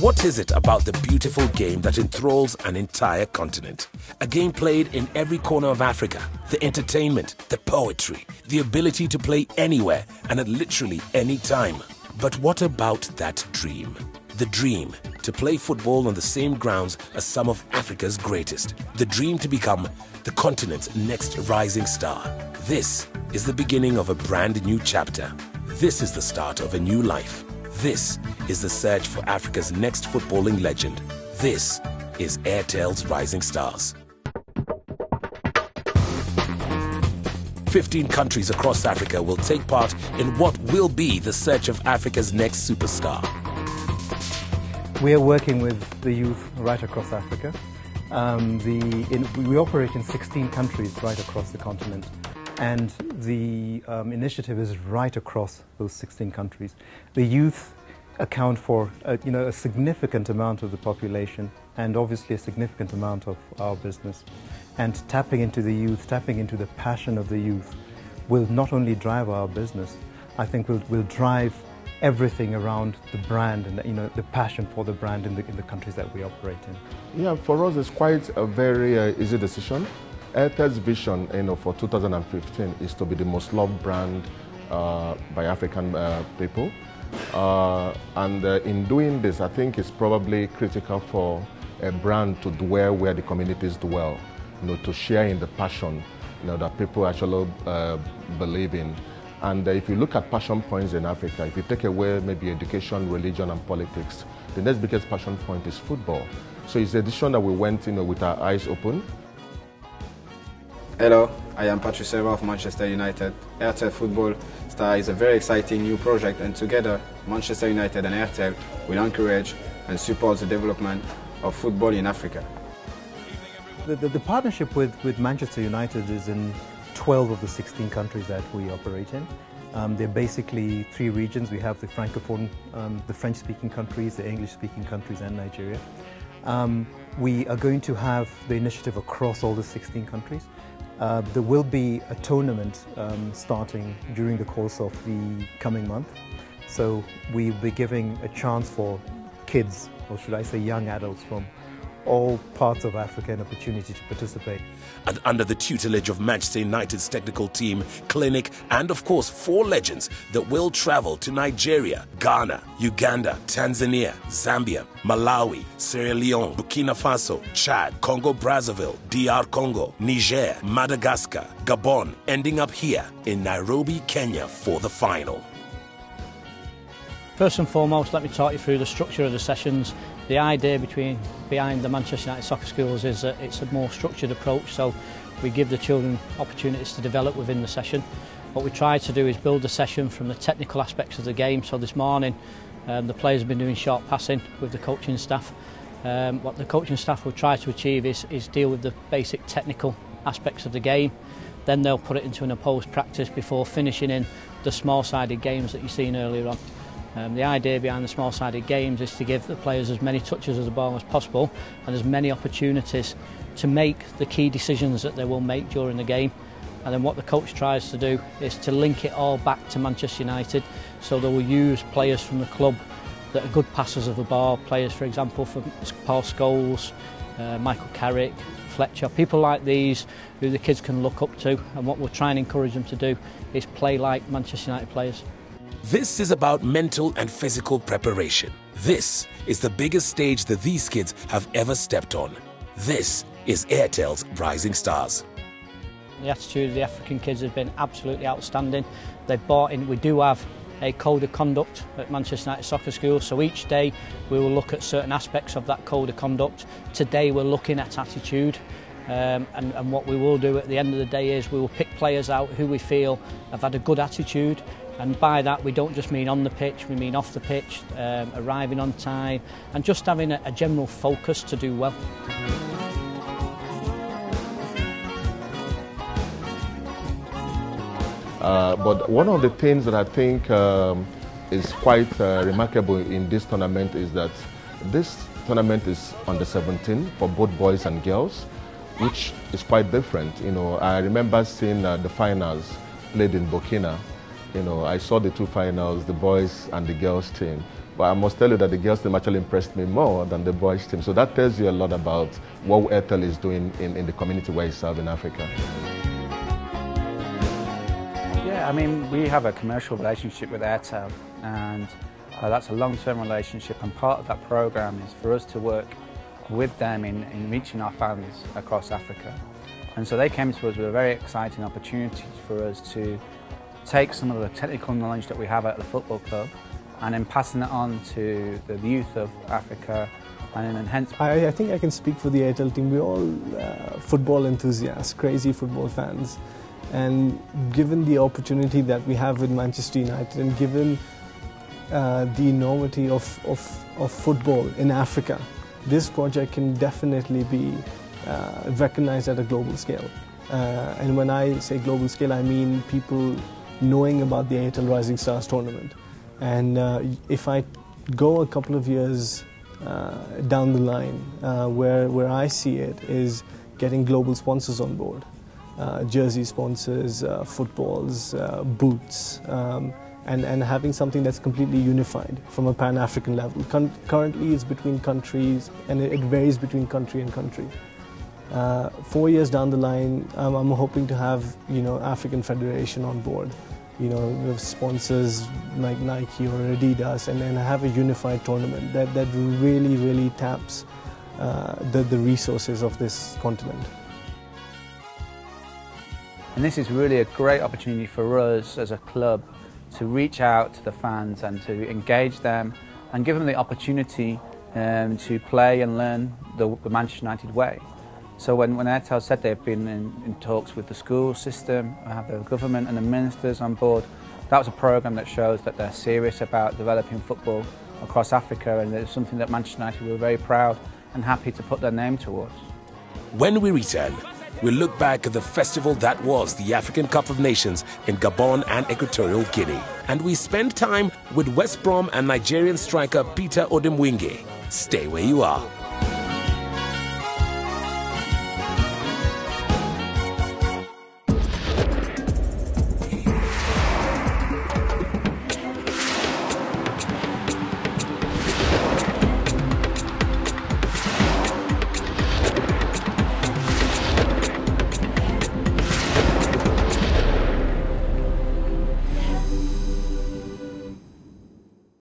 What is it about the beautiful game that enthralls an entire continent? A game played in every corner of Africa. The entertainment, the poetry, the ability to play anywhere and at literally any time. But what about that dream? The dream to play football on the same grounds as some of Africa's greatest. The dream to become the continent's next rising star. This is the beginning of a brand new chapter. This is the start of a new life. This is the search for Africa's next footballing legend. This is Airtel's Rising Stars. 15 countries across Africa will take part in what will be the search of Africa's next superstar. We are working with the youth right across Africa. We operate in 16 countries right across the continent. And the initiative is right across those 16 countries. The youth account for a significant amount of the population and obviously a significant amount of our business. And tapping into the youth, tapping into the passion of the youth will not only drive our business, I think will drive everything around the brand and the passion for the brand in the countries that we operate in. Yeah, for us it's quite a very easy decision. Airtel's vision for 2015 is to be the most loved brand by African people. In doing this, I think it's probably critical for a brand to dwell where the communities dwell, to share in the passion that people actually believe in. And if you look at passion points in Africa, if you take away maybe education, religion and politics, the next biggest passion point is football. So it's a decision that we went with our eyes open. Hello, I am Patrick Silva of Manchester United. Airtel Football Star is a very exciting new project, and together Manchester United and Airtel will encourage and support the development of football in Africa. The partnership with Manchester United is in 12 of the 16 countries that we operate in. They're basically 3 regions. We have the Francophone, the French-speaking countries, the English-speaking countries and Nigeria. We are going to have the initiative across all the 16 countries. There will be a tournament starting during the course of the coming month. So we'll be giving a chance for kids, or should I say young adults, from all parts of Africa an opportunity to participate. And under the tutelage of Manchester United's technical team, clinic, and of course 4 legends that will travel to Nigeria, Ghana, Uganda, Tanzania, Zambia, Malawi, Sierra Leone, Burkina Faso, Chad, Congo-Brazzaville, DR Congo, Niger, Madagascar, Gabon, ending up here in Nairobi, Kenya for the final. First and foremost, let me talk you through the structure of the sessions. The idea behind the Manchester United Soccer Schools is that it's a more structured approach, so we give the children opportunities to develop within the session. What we try to do is build the session from the technical aspects of the game. So this morning the players have been doing short passing with the coaching staff. What the coaching staff will try to achieve is deal with the basic technical aspects of the game. Then they'll put it into an opposed practice before finishing in the small-sided games that you've seen earlier on. The idea behind the small-sided games is to give the players as many touches of the ball as possible and as many opportunities to make the key decisions that they will make during the game. And then what the coach tries to do is to link it all back to Manchester United, so they will use players from the club that are good passers of the ball, players for example from Paul Scholes, Michael Carrick, Fletcher, people like these who the kids can look up to, and what we'll try and encourage them to do is play like Manchester United players. This is about mental and physical preparation. This is the biggest stage that these kids have ever stepped on. This is Airtel's Rising Stars. The attitude of the African kids has been absolutely outstanding. They've bought in. We do have a code of conduct at Manchester United Soccer School, so each day we will look at certain aspects of that code of conduct. Today we're looking at attitude. And what we will do at the end of the day is we will pick players out who we feel have had a good attitude, and by that we don't just mean on the pitch, we mean off the pitch, arriving on time and just having a general focus to do well. But one of the things that I think is quite remarkable in this tournament is that this tournament is under 17 for both boys and girls, which is quite different. I remember seeing the finals played in Burkina, You know, I saw the two finals, the boys and the girls team. But I must tell you that the girls team actually impressed me more than the boys team. So that tells you a lot about what Airtel is doing in the community where it's served in Africa. Yeah, I mean, we have a commercial relationship with Airtel, and that's a long-term relationship, and part of that program is for us to work with them in reaching our fans across Africa. And so they came to us with a very exciting opportunity for us to take some of the technical knowledge that we have at the football club and then passing it on to the youth of Africa, and hence... I think I can speak for the Airtel team. We're all football enthusiasts, crazy football fans. And given the opportunity that we have with Manchester United, and given the enormity of football in Africa, this project can definitely be recognized at a global scale. And when I say global scale, I mean people knowing about the Airtel Rising Stars tournament. And if I go a couple of years down the line, where I see it is getting global sponsors on board. Jersey sponsors, footballs, boots, and having something that's completely unified from a Pan-African level. Currently it's between countries, and it varies between country and country. 4 years down the line, I'm hoping to have, you know, African Federation on board, you know, with sponsors like Nike or Adidas, and then have a unified tournament that really taps the resources of this continent. And this is really a great opportunity for us as a club to reach out to the fans and to engage them and give them the opportunity to play and learn the Manchester United way. So when Airtel said they've been in talks with the school system, have the government and the ministers on board, that was a programme that shows that they're serious about developing football across Africa, and it's something that Manchester United were very proud and happy to put their name towards. When we return, we'll look back at the festival that was the African Cup of Nations in Gabon and Equatorial Guinea. And we spend time with West Brom and Nigerian striker Peter Odemwingie. Stay where you are.